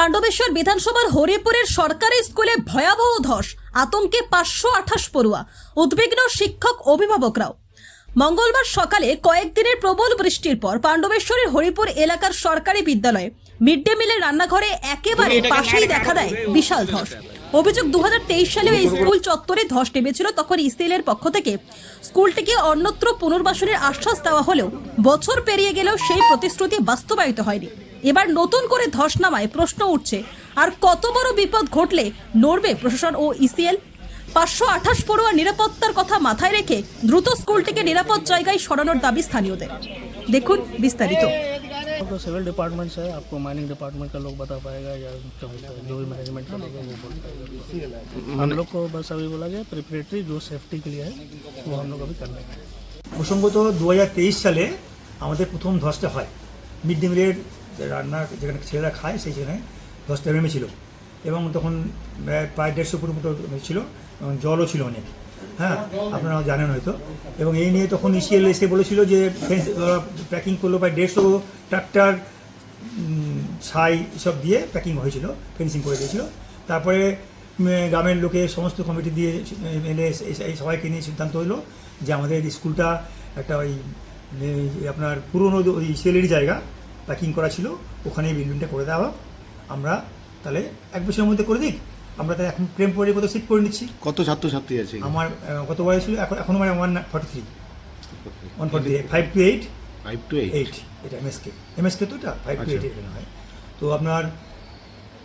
পাণ্ডবেশ্বর বিধানসভার হরিপুরের সরকারি স্কুলে ভয়াবহ ধস, আতঙ্কে 528 পড়ুয়া, উদ্বিগ্ন শিক্ষক অভিভাবকরাও। মঙ্গলবার সকালে কয়েকদিনের প্রবল বৃষ্টির পর পাণ্ডবেশ্বরের হরিপুর এলাকার সরকারি বিদ্যালয়ে মিড ডে মিলের রান্নাঘরে একেবারে পাশেই দেখা দেয় বিশাল ধস। অভিযোগ 2023 সালে এই স্কুল চত্বরে ধস নেমেছিল। তখন ইসিএলের পক্ষ থেকে স্কুলটিকে অন্যত্র পুনর্বাসনের আশ্বাস দেওয়া হলেও বছর পেরিয়ে গেলেও সেই প্রতিশ্রুতি বাস্তবায়িত হয়নি। এবার নতুন করে ধস নামায় প্রশ্ন উঠছে, আর কত বড় বিপদ ঘটলে নড়বে প্রশাসন ও ইসিএল? 528 পড়ুয়া নিরাপত্তার কথা মাথায় রেখে দ্রুত স্কুলটিকে নিরাপদ জায়গায় সরানোর দাবি স্থানীয়দের। দেখুন বিস্তারিত। तो सिविल डिपार्टमेंट से आपको माइनिंग डिपार्टमेंट का लोग बता पाएगा या जो भी मैनेजमेंट का लोग है वो बोल पाएगा। हम लोग को बस अभी बोला गया प्रिपरेटरी जो सेफ्टी के लिए है वो हम लोग अभी कर रहे हैं। প্রসঙ্গত 2023 সালে আমাদের প্রথম ধসটা হয়। মিড ডে মিলের রান্না যেখানে ছেলেরা খায় সেই সেখানে ধসটা নেমেছিল এবং তখন প্রায় 150 ফুট মতো ছিল এবং জলও ছিল অনেক। হ্যাঁ, আপনারা জানেন হয়তো। এবং এই নিয়ে তখন ইসিএল এসে বলেছিল যে প্যাকিং করলো, প্রায় 150 ট্রাক্টর ছাই সব দিয়ে প্যাকিং হয়েছিল, ফেন্সিং করে দিয়েছিল। তারপরে গ্রামের লোকে সমস্ত কমিটি দিয়ে এলে এই সবাইকে নিয়ে সিদ্ধান্ত হলো যে আমাদের স্কুলটা একটা ওই আপনার পুরনো ওই ইসিএলের জায়গা প্যাকিং করা ছিল, ওখানে বিল্ডিংটা করে দেওয়া হোক। আমরা তাহলে 1 বছরের মধ্যে করে দিই। আমরা তাহলে এখন টেম্পোরারি কত সিট করে নিচ্ছি। কত ছাত্রছাত্রী আছে? আমার কত বয়স ছিল এখনো মানে 143 5 to 8 এটা এমএসকে তো এটা 5 to 8 এখানে হয়। তো আপনার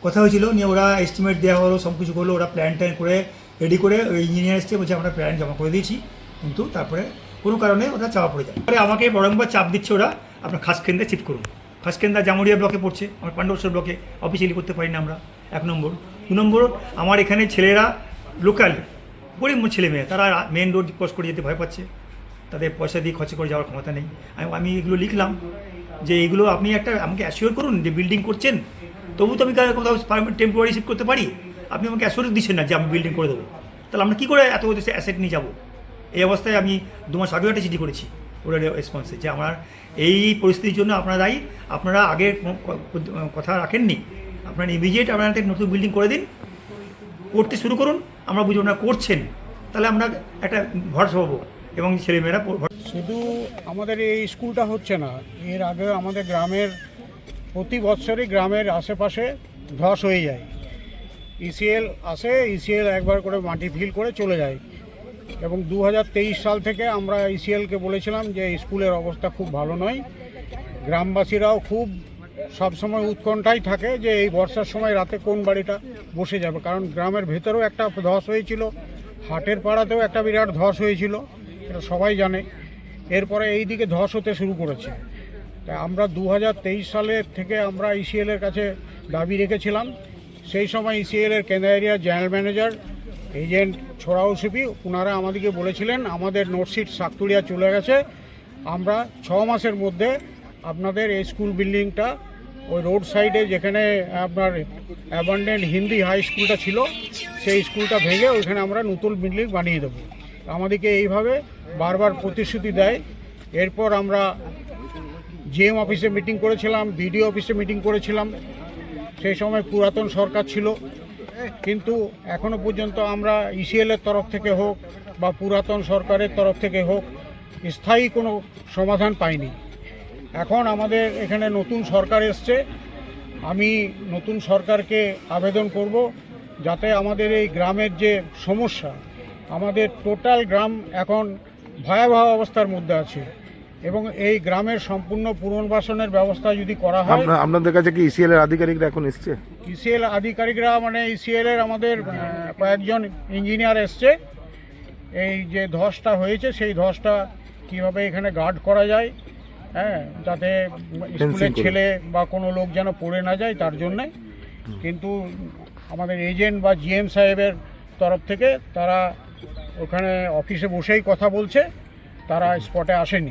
কথা হয়েছিল নিয়ে ওরা এস্টিমেট দেওয়া হলো, সব কিছু করলো, ওরা প্ল্যান ট্যান করে রেডি করে ওই ইঞ্জিনিয়ার এসছে, বলছে আমরা প্ল্যান জমা করে দিয়েছি, কিন্তু তারপরে কোনো কারণে ওরা চাপা পড়ে যায়। পরে আমাকে বরংবার চাপ দিচ্ছে ওরা, আপনার খাসকেন্দ্রে শিফট করুন। খাসকেন্দ্রা জামুরিয়া ব্লকে পড়ছে, আমার পাণ্ডবেশ্বর ব্লকে অফিসিয়ালি করতে পারি না আমরা। 1 নম্বর। 2 নম্বর, আমার এখানে ছেলেরা লোকাল গরিব ছেলে মেয়ে, তারা মেন রোড ক্রস করে যেতে ভয় পাচ্ছে, তাদের পয়সা দিয়ে খরচা করে যাওয়ার ক্ষমতা নেই। আমি এগুলো লিখলাম যে এগুলো আপনি একটা আমাকে অ্যাসিওর করুন যে বিল্ডিং করছেন, তবু তো আমি কোথাও টেম্পোরারি শিফট করতে পারি। আপনি আমাকে অ্যাসিওর দিচ্ছেন না যে আমি বিল্ডিং করে দেবো, তাহলে আমরা কী করে এত অ্যাসেট নিয়ে যাবো? এই অবস্থায় আমি 2 মাস আগেও একটা চিঠি করেছি ওরা রেসপন্সে যে আমার এই পরিস্থিতির জন্য আপনারা দায়ী, আপনারা আগের কথা রাখেননি, আপনারা ইমিডিয়েট আপনারা নতুন বিল্ডিং করে দিন, করতে শুরু করুন। আমরা বুঝি ওনারা করছেন, তাহলে আমরা একটা ভরসা পাবো এবং ছেলেমেয়েরা। শুধু আমাদের এই স্কুলটা হচ্ছে না, এর আগে আমাদের গ্রামের প্রতি বছরই গ্রামের আশেপাশে ধস হয়ে যায়। ইসিএল আসে, ইসিএল একবার করে মাটি ফিল করে চলে যায়। এবং 2023 সাল থেকে আমরা ইসিএলকে বলেছিলাম যে স্কুলের অবস্থা খুব ভালো নয়। গ্রামবাসীরাও খুব সবসময় উৎকণ্ঠায় থাকে যে এই বর্ষার সময় রাতে কোন বাড়িটা বসে যাবে, কারণ গ্রামের ভেতরেও একটা ধস হয়েছিল, হাটের পাড়াতেও একটা বিরাট ধস হয়েছিল, এটা সবাই জানে। এরপরে এই দিকে ধস হতে শুরু করেছে। তাই আমরা 2023 সালের থেকে আমরা ইসিএলের কাছে দাবি রেখেছিলাম। সেই সময় ইসিএলের কেন্দ্র এরিয়া জেনারেল ম্যানেজার এজেন্ট ছোড়াও সিপি ওনারা আমাদেরকে বলেছিলেন আমাদের নোটশিট সাকতুরিয়া চলে গেছে, আমরা 6 মাসের মধ্যে আপনাদের এই স্কুল বিল্ডিংটা ওই রোড সাইডে যেখানে আপনার অ্যাবান্ডেন্ট হিন্দি হাই স্কুলটা ছিল সেই স্কুলটা ভেঙে ওইখানে আমরা নতুন বিল্ডিং বানিয়ে দেবো। আমাদেরকে এইভাবে বারবার প্রতিশ্রুতি দেয়। এরপর আমরা জিএম অফিসে মিটিং করেছিলাম, বিডিও অফিসে মিটিং করেছিলাম। সেই সময় পুরাতন সরকার ছিল, কিন্তু এখনও পর্যন্ত আমরা ইসিএলের তরফ থেকে হোক বা পুরাতন সরকারের তরফ থেকে হোক স্থায়ী কোনো সমাধান পাইনি। এখন আমাদের এখানে নতুন সরকার এসছে, আমি নতুন সরকারকে আবেদন করব যাতে আমাদের এই গ্রামের যে সমস্যা, আমাদের টোটাল গ্রাম এখন ভয়াবহ অবস্থার মধ্যে আছে এবং এই গ্রামের সম্পূর্ণ পুনর্বাসনের ব্যবস্থা যদি করা হয়। আপনাদের কাছে কি ইসিএল এর আধিকারিকরা এখন এসছে? ইসিএল আধিকারিকরা মানে ইসিএল এর আমাদের কয়েকজন ইঞ্জিনিয়ার এসছে। এই যে ধসটা হয়েছে সেই ধসটা কিভাবে এখানে গার্ড করা যায়, হ্যাঁ, যাতে স্কুলের ছেলে বা কোনো লোক যেন পড়ে না যায় তার জন্যে। কিন্তু আমাদের এজেন্ট বা জিএম সাহেবের তরফ থেকে তারা ওখানে অফিসে বসেই কথা বলছে, তারা স্পটে আসেনি।